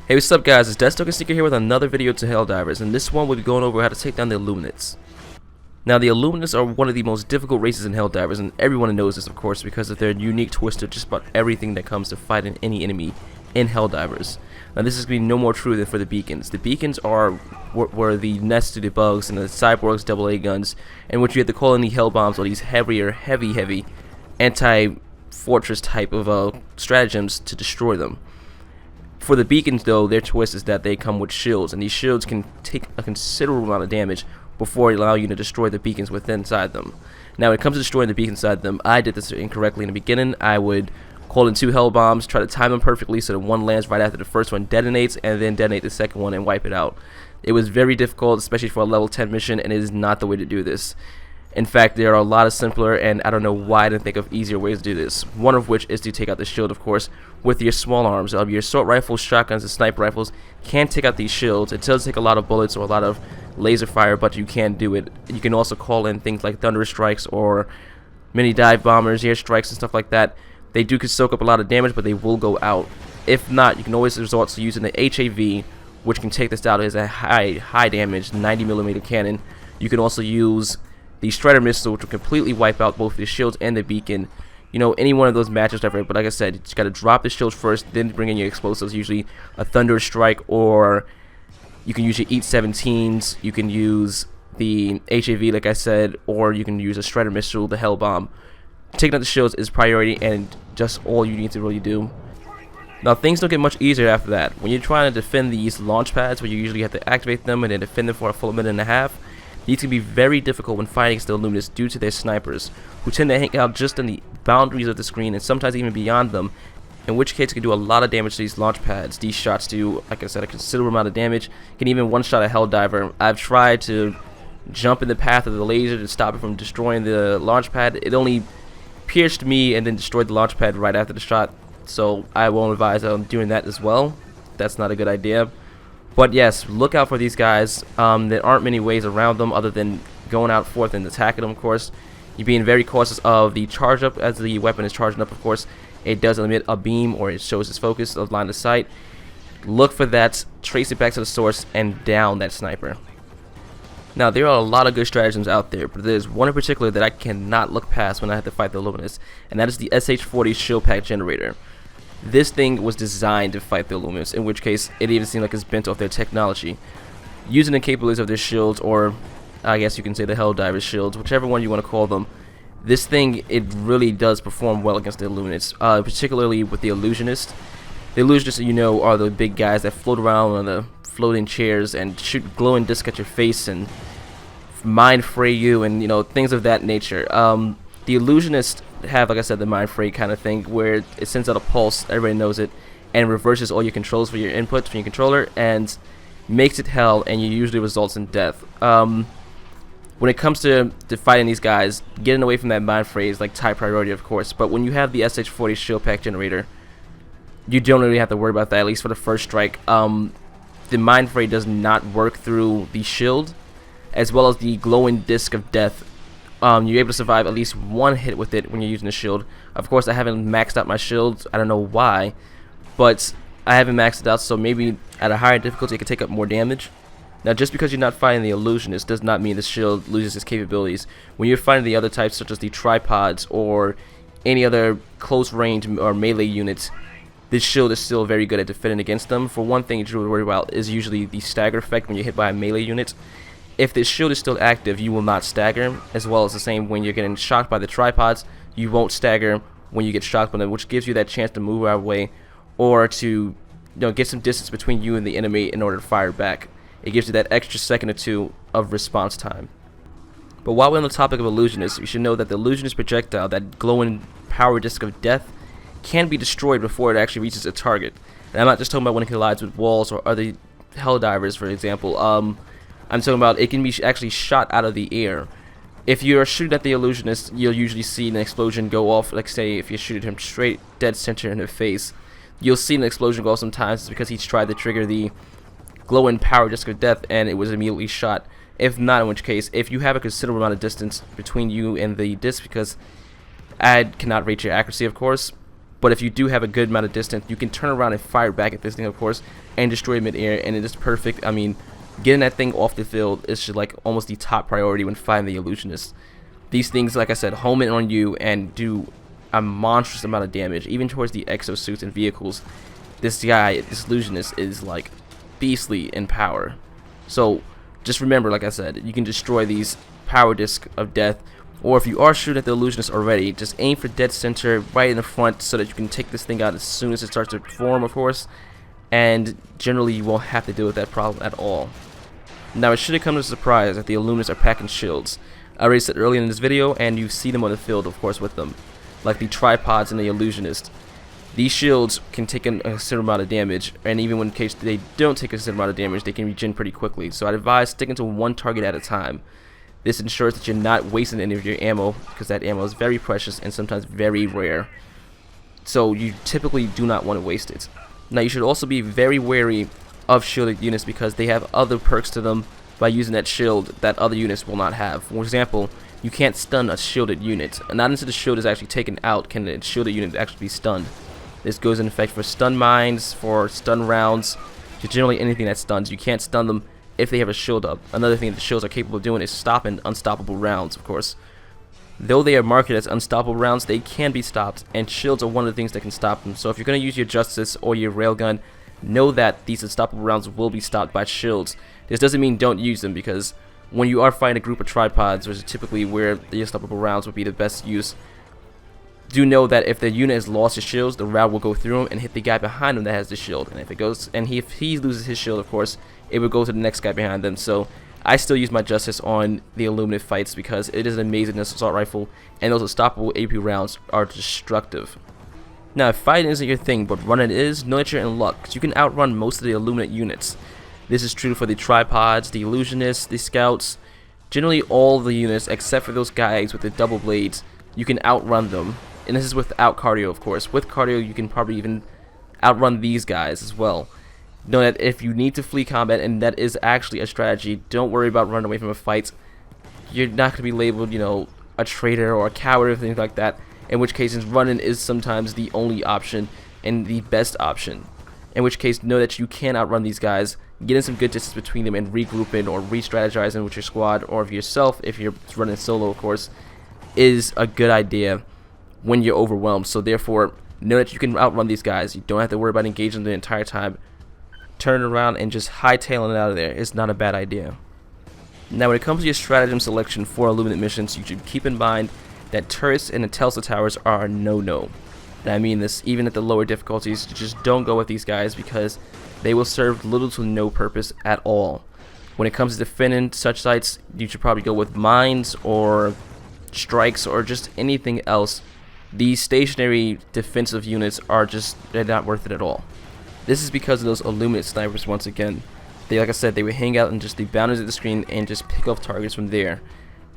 Hey, what's up guys, it's Seeker here with another video to Helldivers, and this one we'll be going over how to take down the Illuminates. Now the Illuminists are one of the most difficult races in Helldivers, and everyone knows this of course because of their unique twist to just about everything that comes to fighting any enemy in Helldivers. Now this is going to be no more true than for the beacons. The beacons are where the nests to the bugs and the cyborgs AA guns, in which you have to call in the hell bombs or these heavy anti-fortress type of stratagems to destroy them. For the beacons though, their twist is that they come with shields, and these shields can take a considerable amount of damage before allowing you to destroy the beacons within inside them. Now when it comes to destroying the beacons inside them, I did this incorrectly in the beginning. I would call in 2 hell bombs, try to time them perfectly so that one lands right after the first one detonates, and then detonate the second one and wipe it out. It was very difficult, especially for a level 10 mission, and it is not the way to do this. In fact, there are a lot of simpler, and I don't know why I didn't think of easier ways to do this. One of which is to take out the shield, of course, with your small arms. Your assault rifles, shotguns, and sniper rifles can take out these shields. It does take a lot of bullets or a lot of laser fire, but you can do it. You can also call in things like thunder strikes or mini dive bombers, air strikes, and stuff like that. They do soak up a lot of damage, but they will go out. If not, you can always resort to using the HAV, which can take this out as a high damage 90mm cannon. You can also use the Strider missile, which will completely wipe out both the shields and the beacon. You know, any one of those matches ever, but like I said, you just gotta drop the shields first, then bring in your explosives, usually a thunder strike, or you can use your EAT 17s, you can use the HAV like I said, or you can use a Strider missile, the Hell Bomb. Taking out the shields is priority and just all you need to really do. Now things don't get much easier after that. When you're trying to defend these launch pads, where you usually have to activate them and then defend them for a full minute and a half, these can be very difficult when fighting against the Illuminists due to their snipers, who tend to hang out just in the boundaries of the screen and sometimes even beyond them, in which case it can do a lot of damage to these launch pads. These shots do, like I said, a considerable amount of damage, can even one-shot a Helldiver. I've tried to jump in the path of the laser to stop it from destroying the launch pad. It only pierced me and then destroyed the launch pad right after the shot, so I won't advise on doing that as well. That's not a good idea. But yes, look out for these guys. There aren't many ways around them other than going out forth and attacking them, of course. You're being very cautious of the charge up. As the weapon is charging up, of course, it does emit a beam, or it shows its focus of line of sight. Look for that, trace it back to the source, and down that sniper. Now, there are a lot of good stratagems out there, but there's one in particular that I cannot look past when I have to fight the Illuminate, and that is the SH-40 shield pack generator. This thing was designed to fight the Illuminate, in which case it even seems like it's bent off their technology. Using the capabilities of their shields, or I guess you can say the Helldivers shields, whichever one you want to call them, this thing, it really does perform well against the Illuminates, particularly with the Illusionist. The Illusionists, you know, are the big guys that float around on the floating chairs and shoot glowing discs at your face and mind fray you and, you know, things of that nature. The Illusionists have, like I said, the mind fray kind of thing where it sends out a pulse, everybody knows it, and reverses all your controls for your inputs from your controller and makes it hell, and it usually results in death. When it comes to fighting these guys, getting away from that mind fray is like high priority, of course, but when you have the SH-40 shield pack generator, you don't really have to worry about that, at least for the first strike. The mind fray does not work through the shield, as well as the glowing disc of death. You're able to survive at least one hit with it when you're using the shield. Of course, I haven't maxed out my shields. I don't know why, but I haven't maxed it out, so maybe at a higher difficulty it can take up more damage. Now, just because you're not fighting the Illusionist does not mean the shield loses its capabilities. When you're fighting the other types, such as the tripods or any other close range or melee units, this shield is still very good at defending against them. For one thing you should worry about is usually the stagger effect when you're hit by a melee unit. If the shield is still active, you will not stagger, as well as the same when you're getting shocked by the tripods, you won't stagger when you get shocked by them, which gives you that chance to move out of the way or to, you know, get some distance between you and the enemy in order to fire back. It gives you that extra second or two of response time. But while we're on the topic of Illusionists, you should know that the Illusionist projectile, that glowing power disc of death, can be destroyed before it actually reaches its target. And I'm not just talking about when it collides with walls or other Helldivers, for example. I'm talking about it can be actually shot out of the air. If you're shooting at the Illusionist, you'll usually see an explosion go off. Like, say, if you shoot at him straight dead center in the face, you'll see an explosion go off sometimes. It's because he's tried to trigger the glowing power disc of death and it was immediately shot. If not, in which case, if you have a considerable amount of distance between you and the disc, because I cannot rate your accuracy, of course, But if you do have a good amount of distance, you can turn around and fire back at this thing, of course, and destroy it mid-air, and it is perfect. I mean, getting that thing off the field is just like almost the top priority when fighting the Illusionist. These things, like I said, home in on you and do a monstrous amount of damage, even towards the exosuits and vehicles. This guy, this Illusionist, is like beastly in power. So just remember, like I said, you can destroy these power discs of death, or if you are shooting at the Illusionist already, just aim for dead center right in the front so that you can take this thing out as soon as it starts to form, of course, and generally you won't have to deal with that problem at all. Now, it should have come as a surprise that the Illuminants are packing shields. I already said earlier in this video, and you see them on the field, of course, with them, like the tripods and the Illusionist. These shields can take a considerable amount of damage, and even in case they don't take a considerable amount of damage, they can regen pretty quickly. So I'd advise sticking to one target at a time. This ensures that you're not wasting any of your ammo, because that ammo is very precious and sometimes very rare. So you typically do not want to waste it. Now, you should also be very wary of shielded units because they have other perks to them by using that shield that other units will not have. For example, you can't stun a shielded unit. Not until the shield is actually taken out can the shielded unit actually be stunned. This goes in effect for stun mines, for stun rounds, to generally anything that stuns. You can't stun them if they have a shield up. Another thing that the shields are capable of doing is stopping unstoppable rounds, of course. Though they are marketed as unstoppable rounds, they can be stopped, and shields are one of the things that can stop them. So if you're going to use your Justice or your Railgun, know that these unstoppable rounds will be stopped by shields. This doesn't mean don't use them, because when you are fighting a group of tripods, which is typically where the unstoppable rounds would be the best use, do know that if the unit has lost his shields, the round will go through him and hit the guy behind him that has the shield. And if he loses his shield, of course, it would go to the next guy behind them. So I still use my Justice on the Illuminate fights because it is an amazing assault rifle, and those unstoppable AP rounds are destructive. Now, if fighting isn't your thing, but running is, know that you're in luck, because you can outrun most of the Illuminate units. This is true for the tripods, the Illusionists, the scouts, generally all the units except for those guys with the double blades. You can outrun them. And this is without cardio, of course. With cardio, you can probably even outrun these guys as well. Know that if you need to flee combat, and that is actually a strategy, don't worry about running away from a fight. You're not going to be labeled, you know, a traitor or a coward or things like that. In which cases, running is sometimes the only option and the best option. In which case, know that you can outrun these guys, get in some good distance between them, and regrouping or re-strategizing with your squad, or yourself, if you're running solo, of course, is a good idea when you're overwhelmed. So therefore, know that you can outrun these guys. You don't have to worry about engaging them the entire time. Turn around and just hightailing it out of there is not a bad idea. Now, when it comes to your stratagem selection for Illuminate missions, you should keep in mind that turrets and the Tesla towers are a no-no. And I mean this even at the lower difficulties. Just don't go with these guys because they will serve little to no purpose at all. When it comes to defending such sites, you should probably go with mines or strikes or just anything else. These stationary defensive units are they're not worth it at all. This is because of those Aluminous Snipers once again. They, like I said, they would hang out in just the boundaries of the screen and just pick off targets from there.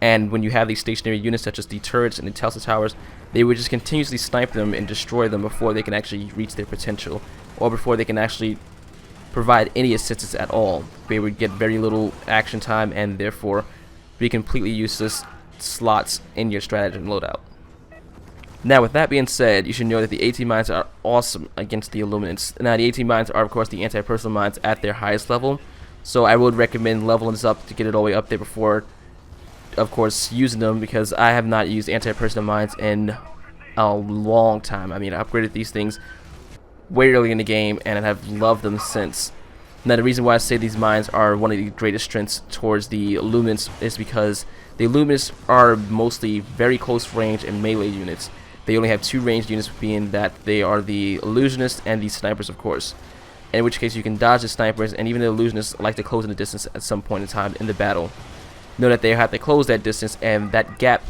And when you have these stationary units such as the turrets and the Tesla towers, they would just continuously snipe them and destroy them before they can actually reach their potential, or before they can actually provide any assistance at all. They would get very little action time and therefore be completely useless slots in your stratagem loadout. Now, with that being said, you should know that the AT mines are awesome against the Illuminates. Now, the AT mines are, of course, the anti-personal mines at their highest level, so I would recommend leveling this up to get it all the way up there before, of course, using them, because I have not used anti-personal mines in a long time. I mean, I upgraded these things way early in the game, and I have loved them since. Now, the reason why I say these mines are one of the greatest strengths towards the Illuminates is because the Illuminates are mostly very close range and melee units. They only have two ranged units, being that they are the Illusionist and the Snipers, of course. In which case, you can dodge the Snipers, and even the Illusionists like to close in the distance at some point in time in the battle. Know that they have to close that distance, and that gap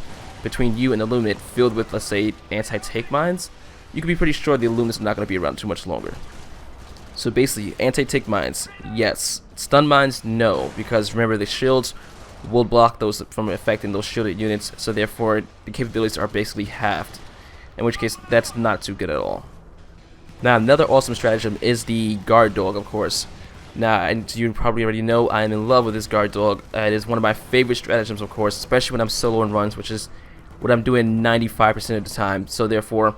between you and the Illuminate filled with, let's say, anti-take mines, you can be pretty sure the Illuminates are not going to be around too much longer. So basically, anti-take mines, yes. Stun mines, no, because remember, the shields will block those from affecting those shielded units, so therefore the capabilities are basically halved. In which case, that's not too good at all. Now, another awesome stratagem is the guard dog, of course. Now, and you probably already know, I am in love with this guard dog. It is one of my favorite stratagems, of course, especially when I'm soloing runs, which is what I'm doing 95% of the time. So therefore,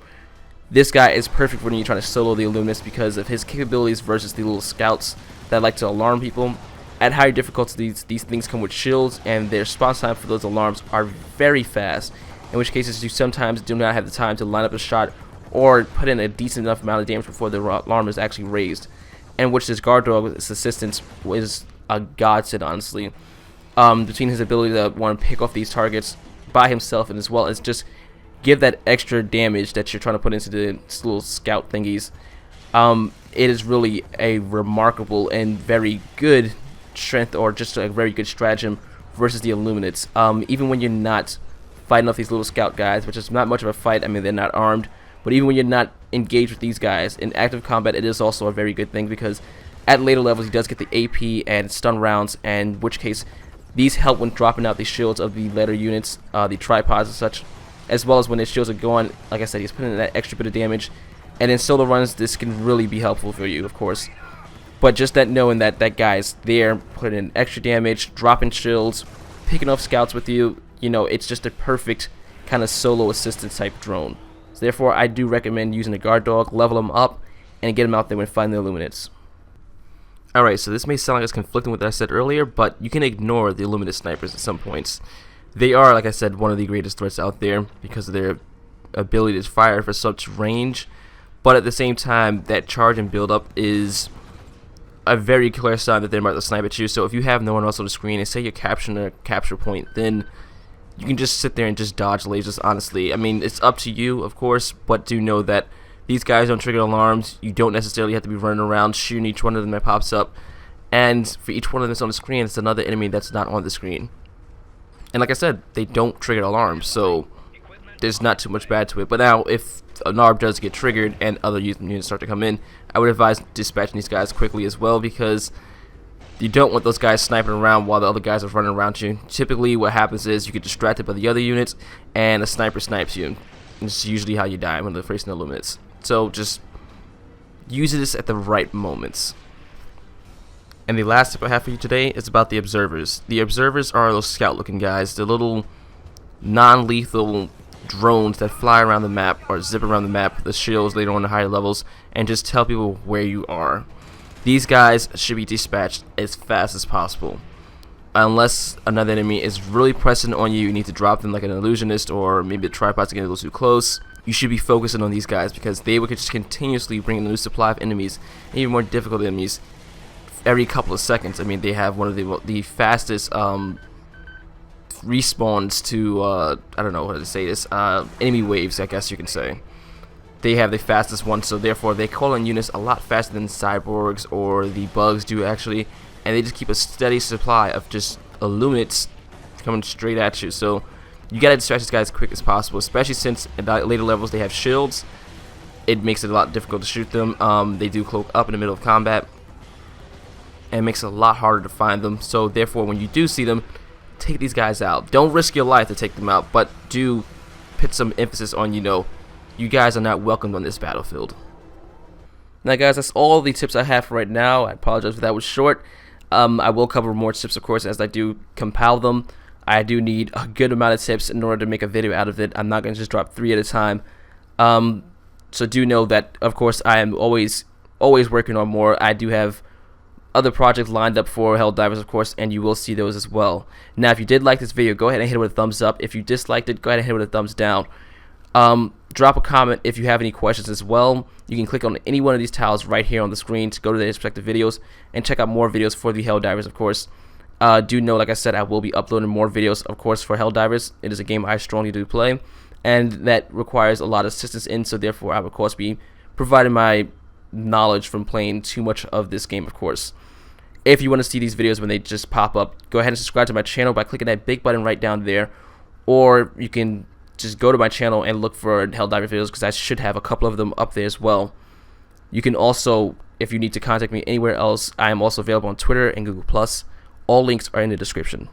This guy is perfect when you're trying to solo the Illuminist because of his capabilities versus the little scouts that like to alarm people. At higher difficulties, these things come with shields, and their response time for those alarms are very fast, in which cases you sometimes do not have the time to line up a shot or put in a decent enough amount of damage before the alarm is actually raised, and which this guard dog with its assistance is a godsend, honestly. Between his ability to want to pick off these targets by himself, and as well as just give that extra damage that you're trying to put into the little scout thingies, it is really a remarkable and very good strength, or just a very good stratagem versus the Illuminates. Even when you're not fighting off these little scout guys, which is not much of a fight, I mean, they're not armed, but even when you're not engaged with these guys in active combat, it is also a very good thing, because at later levels he does get the AP and stun rounds, and in which case these help when dropping out the shields of the later units, the tripods and such, as well as when his shields are going. Like I said, he's putting in that extra bit of damage, and in solo runs this can really be helpful for you, of course. But just that knowing that that guy's there, putting in extra damage, dropping shields, picking off scouts with you, you know, it's just a perfect kind of solo assistance type drone. So therefore, I do recommend using a guard dog, level him up, and get him out there when fighting the Illuminates. Alright, so this may sound like it's conflicting with what I said earlier, but you can ignore the Aluminous Snipers at some points. They are, like I said, one of the greatest threats out there because of their ability to fire for such range, but at the same time, that charge and build up is a very clear sign that they're about to snipe at you. So if you have no one else on the screen and say you're capturing a capture point, then you can just sit there and just dodge lasers, honestly. I mean, it's up to you, of course, but do know that these guys don't trigger alarms. You don't necessarily have to be running around shooting each one of them that pops up, and for each one of them that's on the screen, it's another enemy that's not on the screen. And like I said, they don't trigger alarms, so there's not too much bad to it. But now, if an alarm does get triggered and other units start to come in, I would advise dispatching these guys quickly as well, because you don't want those guys sniping around while the other guys are running around you. Typically what happens is you get distracted by the other units and a sniper snipes you. And it's usually how you die when they're facing the Illuminates. So just use this at the right moments. And the last tip I have for you today is about the observers. The observers are those scout looking guys. They're little non-lethal drones that fly around the map or zip around the map, the shields later on the higher levels, and just tell people where you are. These guys should be dispatched as fast as possible. Unless another enemy is really pressing on you, you need to drop them like an Illusionist or maybe a tripod to get a little too close. You should be focusing on these guys because they will just continuously bring in a new supply of enemies, and even more difficult enemies, every couple of seconds. I mean, they have one of the fastest respawns to I don't know how to say this, enemy waves, I guess you can say. They have the fastest one, so therefore they call in units a lot faster than cyborgs or the bugs do actually, and they just keep a steady supply of just Illuminates coming straight at you. So you gotta distract these guys as quick as possible, especially since at later levels they have shields. It makes it a lot difficult to shoot them. They do cloak up in the middle of combat, and it makes it a lot harder to find them. So therefore, when you do see them, take these guys out. Don't risk your life to take them out, but do put some emphasis on, you know, you guys are not welcomed on this battlefield. Now guys, that's all the tips I have for right now. I apologize if that was short. I will cover more tips, of course, as I do compile them. I do need a good amount of tips in order to make a video out of it. I'm not going to just drop 3 at a time. So do know that, of course, I am always working on more. I do have other projects lined up for Helldivers, of course, and you will see those as well. Now, if you did like this video, go ahead and hit it with a thumbs up. If you disliked it, go ahead and hit it with a thumbs down. Drop a comment if you have any questions as well. You can click on any one of these tiles right here on the screen to go to the respective videos and check out more videos for the Helldivers, of course. Do know, like I said, I will be uploading more videos, of course, for Helldivers. It is a game I strongly do play, and that requires a lot of assistance in, so therefore I will, of course, be providing my knowledge from playing too much of this game, of course. If you want to see these videos when they just pop up, go ahead and subscribe to my channel by clicking that big button right down there, or you can just go to my channel and look for Helldiver videos, because I should have a couple of them up there as well. You can also, if you need to contact me anywhere else, I am also available on Twitter and Google+. All links are in the description.